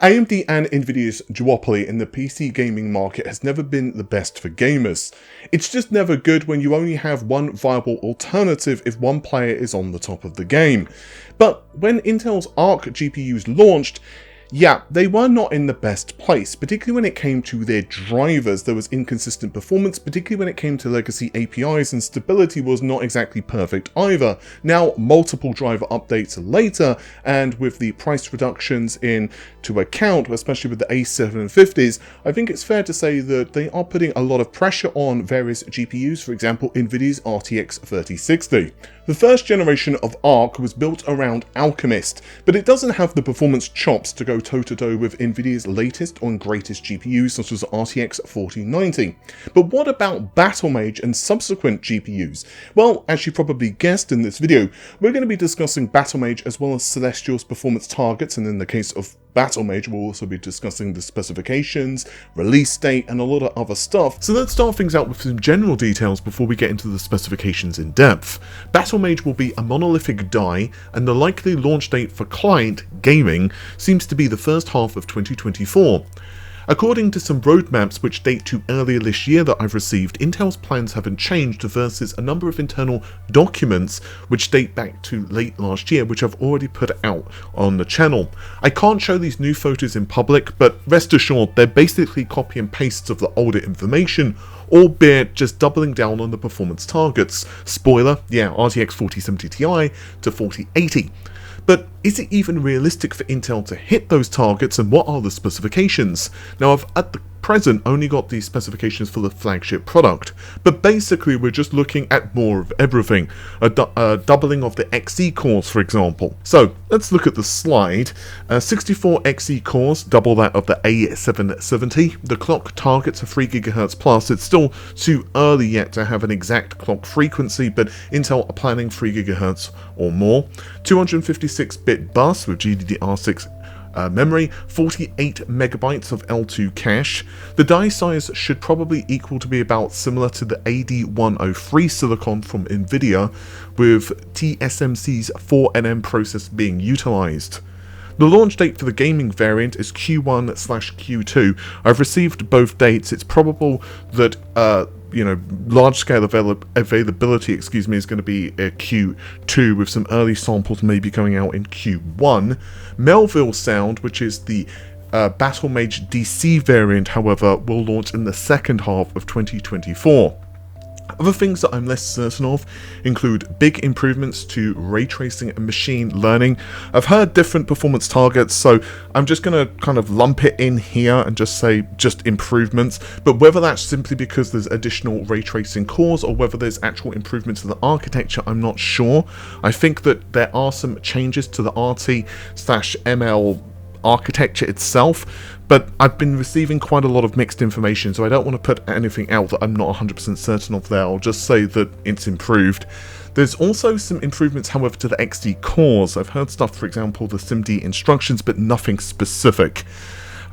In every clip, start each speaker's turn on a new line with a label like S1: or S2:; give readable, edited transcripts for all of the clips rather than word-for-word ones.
S1: AMD and Nvidia's duopoly in the PC gaming market has never been the best for gamers. It's just never good when you only have one viable alternative if one player is on the top of the game. But when Intel's ARC GPUs launched, yeah, they were not in the best place, particularly when it came to their drivers. There was inconsistent performance, particularly when it came to legacy APIs, and stability was not exactly perfect either. Now, multiple driver updates later, and with the price reductions into account, especially with the A750s, I think it's fair to say that they are putting a lot of pressure on various GPUs, for example, Nvidia's RTX 3060. The first generation of ARC was built around Alchemist, but it doesn't have the performance chops to go toe-to-toe with Nvidia's latest and greatest GPUs such as RTX 4090. But what about Battlemage and subsequent GPUs? Well, as you probably guessed in this video, we're going to be discussing Battlemage as well as Celestial's performance targets, and in the case of Battlemage, we'll also be discussing the specifications, release date, and a lot of other stuff. So let's start things out with some general details before we get into the specifications in depth. Battlemage will be a monolithic die, and the likely launch date for client gaming seems to be the first half of 2024. According to some roadmaps which date to earlier this year that I've received, Intel's plans haven't changed versus a number of internal documents which date back to late last year, which I've already put out on the channel. I can't show these new photos in public, but rest assured they're basically copy and pastes of the older information, albeit just doubling down on the performance targets. Spoiler, yeah, RTX 4070 Ti to 4080. But is it even realistic for Intel to hit those targets, and what are the specifications? Now, I've at the present only got the specifications for the flagship product, but basically we're just looking at more of everything, a doubling of the XE cores, for example. So let's look at the slide. 64 XE cores, double that of the A770. The clock targets are 3 GHz plus. It's still too early yet to have an exact clock frequency, but Intel are planning 3 GHz or more. 256-bit bus with GDDR6 memory, 48 megabytes of L2 cache. The die size should probably equal to be about similar to the AD103 silicon from Nvidia, with TSMC's 4nm process being utilized. The launch date for the gaming variant is Q1/Q2. I've received both dates. It's probable that large-scale availability, is going to be Q2, with some early samples maybe going out in Q1. Melville Sound, which is the Battlemage DC variant, however, will launch in the second half of 2024. Other things that I'm less certain of include big improvements to ray tracing and machine learning. I've heard different performance targets, so I'm just going to kind of lump it in here and just say just improvements. But whether that's simply because there's additional ray tracing cores or whether there's actual improvements to the architecture, I'm not sure. I think that there are some changes to the RT/ML architecture itself, but I've been receiving quite a lot of mixed information, so I don't want to put anything out that I'm not 100% certain of there. I'll just say that it's improved. There's also some improvements, however, to the XD cores. I've heard stuff, for example, the SIMD instructions, but nothing specific.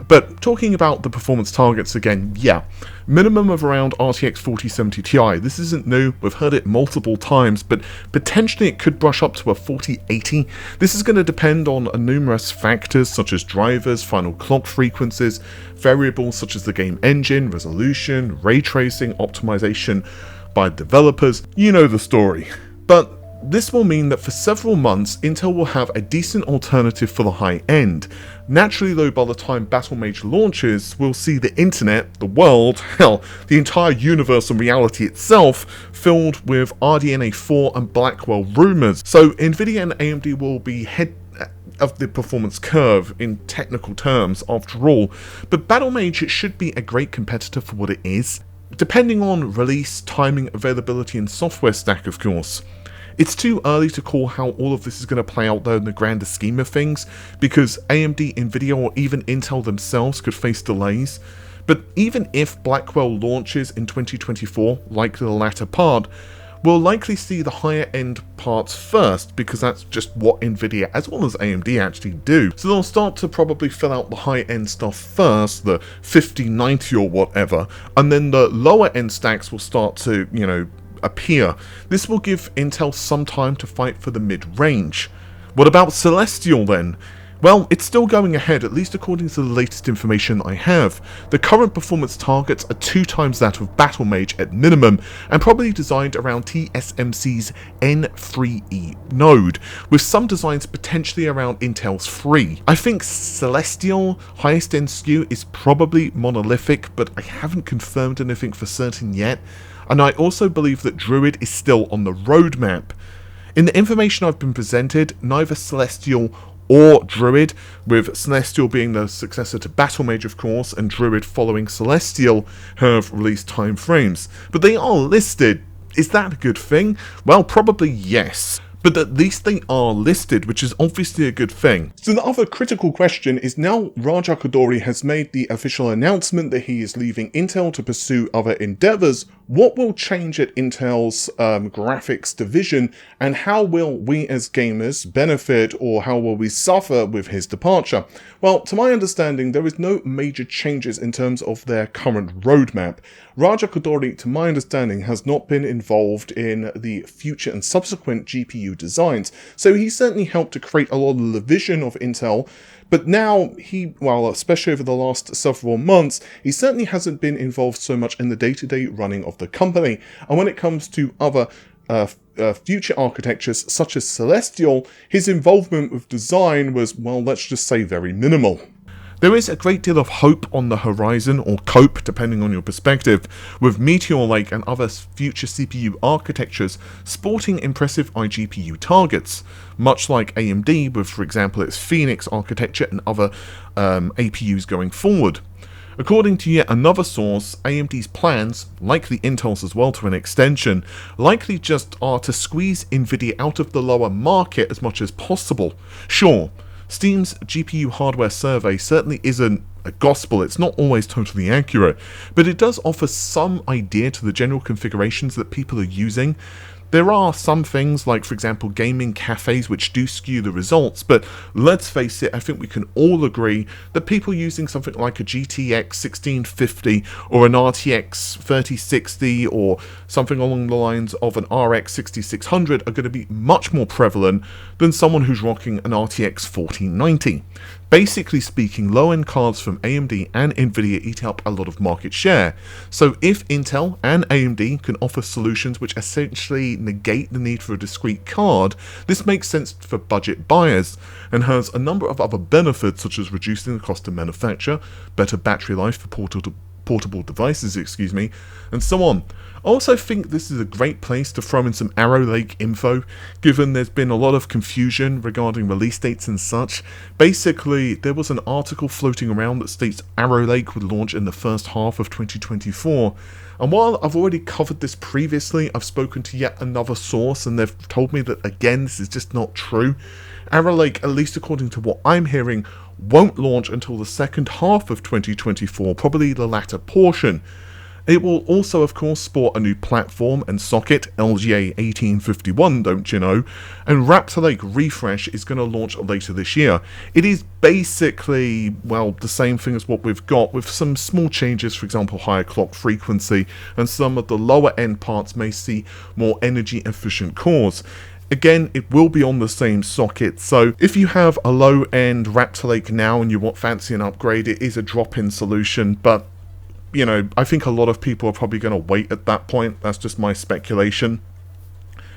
S1: But talking about the performance targets again, yeah, minimum of around RTX 4070 Ti. This isn't new, we've heard it multiple times, but potentially it could brush up to a 4080. This is going to depend on numerous factors such as drivers, final clock frequencies, variables such as the game engine, resolution, ray tracing, optimization by developers. You know the story. But this will mean that for several months, Intel will have a decent alternative for the high end. Naturally though, by the time Battlemage launches, we'll see the internet, the world, hell, the entire universe and reality itself filled with RDNA 4 and Blackwell rumors. So Nvidia and AMD will be head of the performance curve in technical terms after all, but Battlemage should be a great competitor for what it is, depending on release, timing, availability and software stack of course. It's too early to call how all of this is going to play out though in the grander scheme of things, because AMD, Nvidia or even Intel themselves could face delays. But even if Blackwell launches in 2024, like the latter part, we'll likely see the higher end parts first, because that's just what Nvidia as well as AMD actually do. So they'll start to probably fill out the high end stuff first, the 5090 or whatever, and then the lower end stacks will start to, appear. This will give Intel some time to fight for the mid-range. What about Celestial then? Well, it's still going ahead, at least according to the latest information I have. The current performance targets are 2 times that of Battlemage at minimum, and probably designed around TSMC's N3E node, with some designs potentially around Intel's 3. I think Celestial highest end SKU is probably monolithic, but I haven't confirmed anything for certain yet, and I also believe that Druid is still on the roadmap. In the information I've been presented, neither Celestial or Druid, with Celestial being the successor to Battlemage of course, and Druid following Celestial, have release timeframes. But they are listed. Is that a good thing? Well, probably yes. But at least they are listed, which is obviously a good thing. So the other critical question is, now Raja Koduri has made the official announcement that he is leaving Intel to pursue other endeavors, what will change at Intel's graphics division, and how will we as gamers benefit, or how will we suffer with his departure? Well, to my understanding, there is no major changes in terms of their current roadmap. Raja Koduri, to my understanding, has not been involved in the future and subsequent GPU designs, so he certainly helped to create a lot of the vision of Intel, but now especially over the last several months, he certainly hasn't been involved so much in the day-to-day running of the company. And when it comes to other future architectures such as Celestial, his involvement with design was, well, let's just say very minimal. There is a great deal of hope on the horizon, or cope depending on your perspective, with Meteor Lake and other future CPU architectures sporting impressive iGPU targets, much like AMD with, for example, its Phoenix architecture and other APUs going forward. According to yet another source, AMD's plans, likely Intel's as well to an extension, likely just are to squeeze Nvidia out of the lower market as much as possible. Sure, Steam's GPU hardware survey certainly isn't a gospel, it's not always totally accurate, but it does offer some idea to the general configurations that people are using. There are some things like, for example, gaming cafes which do skew the results, but let's face it, I think we can all agree that people using something like a GTX 1650 or an RTX 3060 or something along the lines of an RX 6600 are going to be much more prevalent than someone who's rocking an RTX 1490. Basically speaking, low-end cards from AMD and Nvidia eat up a lot of market share. So if Intel and AMD can offer solutions which essentially negate the need for a discrete card, this makes sense for budget buyers and has a number of other benefits, such as reducing the cost of manufacture, better battery life for portable devices, and so on. I also think this is a great place to throw in some Arrow Lake info, given there's been a lot of confusion regarding release dates and such. Basically, there was an article floating around that states Arrow Lake would launch in the first half of 2024. And while I've already covered this previously, I've spoken to yet another source and they've told me that, again, this is just not true. Arrow Lake, at least according to what I'm hearing, won't launch until the second half of 2024, probably the latter portion. It will also, of course, sport a new platform and socket, LGA 1851, don't you know, and Raptor Lake Refresh is going to launch later this year. It is basically, well, the same thing as what we've got, with some small changes, for example, higher clock frequency, and some of the lower end parts may see more energy efficient cores. Again, it will be on the same socket, so if you have a low-end Raptor Lake now and you fancy an upgrade, it is a drop-in solution, but you know, I think a lot of people are probably going to wait at that point. That's just my speculation.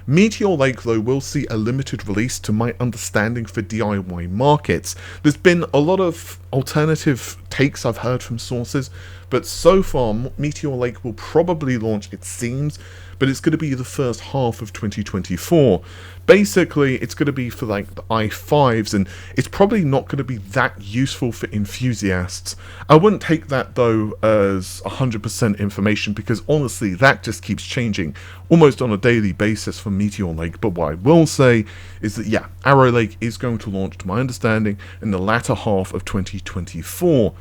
S1: Meteor Lake, though, will see a limited release to my understanding for DIY markets. There's been a lot of alternative takes I've heard from sources, but so far Meteor Lake will probably launch, it seems, but it's going to be the first half of 2024. Basically, it's going to be for like the i5s, and it's probably not going to be that useful for enthusiasts. I wouldn't take that, though, as 100% information, because honestly, that just keeps changing almost on a daily basis for Meteor Lake. But what I will say is that, yeah, Arrow Lake is going to launch, to my understanding, in the latter half of 2024.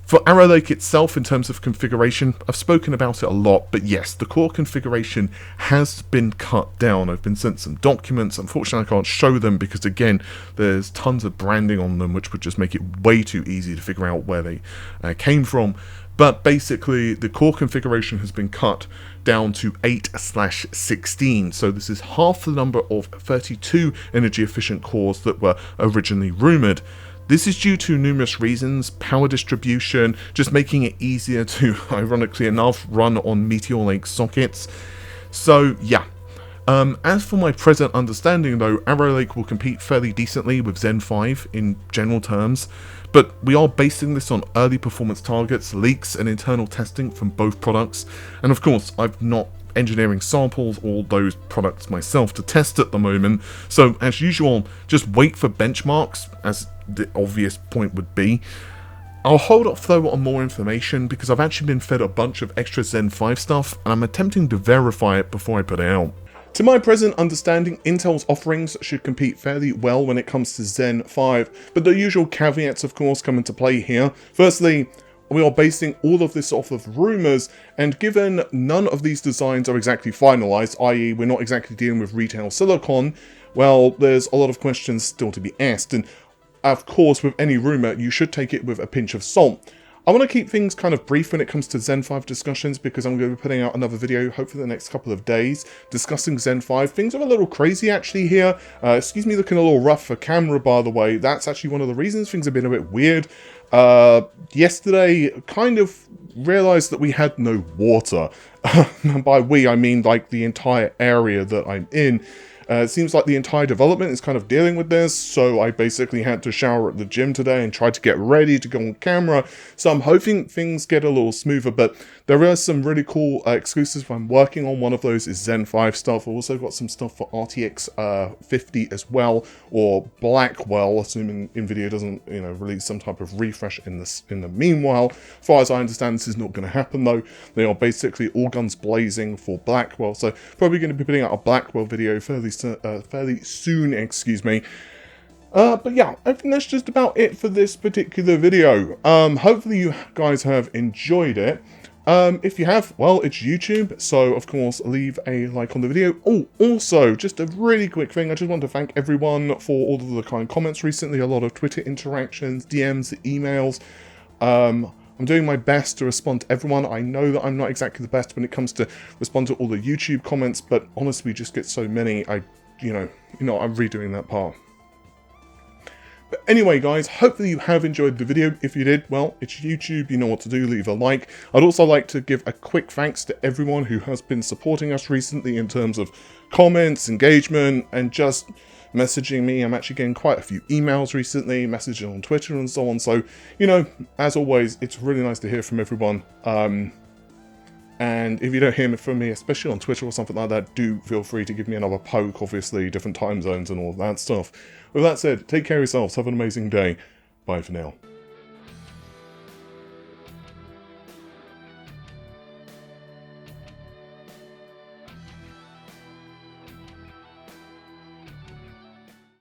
S1: For Arrow Lake itself, in terms of configuration, I've spoken about it a lot, but yes, the core configuration has been cut down. I've been sent some documents. Unfortunately, I can't show them because, again, there's tons of branding on them, which would just make it way too easy to figure out where they came from. But basically, the core configuration has been cut down to 8/16, so this is half the number of 32 energy efficient cores that were originally rumoured. This is due to numerous reasons: power distribution, just making it easier to, ironically enough, run on Meteor Lake sockets. So yeah. As for my present understanding though, Arrow Lake will compete fairly decently with Zen 5 in general terms, but we are basing this on early performance targets, leaks and internal testing from both products, and of course I've not engineering samples all those products myself to test at the moment, so as usual just wait for benchmarks, as the obvious point would be. I'll hold off though on more information because I've actually been fed a bunch of extra Zen 5 stuff and I'm attempting to verify it before I put it out. To my present understanding, Intel's offerings should compete fairly well when it comes to Zen 5, but the usual caveats of course come into play here. Firstly, we are basing all of this off of rumours, and given none of these designs are exactly finalised, i.e. we're not exactly dealing with retail silicon, well, there's a lot of questions still to be asked, and of course with any rumour you should take it with a pinch of salt. I want to keep things kind of brief when it comes to Zen 5 discussions because I'm going to be putting out another video, hopefully the next couple of days, discussing Zen 5. Things are a little crazy actually here. Excuse me looking a little rough for camera, by the way. That's actually one of the reasons things have been a bit weird. Yesterday, kind of realised that we had no water. By we, I mean like the entire area that I'm in. It seems like the entire development is kind of dealing with this, so I basically had to shower at the gym today and try to get ready to go on camera, so I'm hoping things get a little smoother, but there are some really cool exclusives I'm working on. One of those is Zen 5 stuff. I've also got some stuff for RTX 50 as well, or Blackwell, assuming Nvidia doesn't, release some type of refresh in the meanwhile. As far as I understand, this is not going to happen though. They are basically all guns blazing for Blackwell, so probably going to be putting out a Blackwell video fairly soon, excuse me. But yeah, I think that's just about it for this particular video. Hopefully you guys have enjoyed it. If you have, well, it's YouTube, so of course leave a like on the video. Oh, also, just a really quick thing, I just want to thank everyone for all of the kind comments recently, a lot of Twitter interactions, DMs, emails. I'm doing my best to respond to everyone. I know that I'm not exactly the best when it comes to respond to all the YouTube comments, but honestly, we just get so many, I'm redoing that part. But anyway, guys, hopefully you have enjoyed the video. If you did, well, it's YouTube, you know what to do, leave a like. I'd also like to give a quick thanks to everyone who has been supporting us recently in terms of comments, engagement, and just messaging me. I'm actually getting quite a few emails recently, messaging on Twitter and so on. So, as always, it's really nice to hear from everyone. And if you don't hear from me, especially on Twitter or something like that, do feel free to give me another poke, obviously, different time zones and all that stuff. With that said, take care of yourselves, have an amazing day. Bye for now.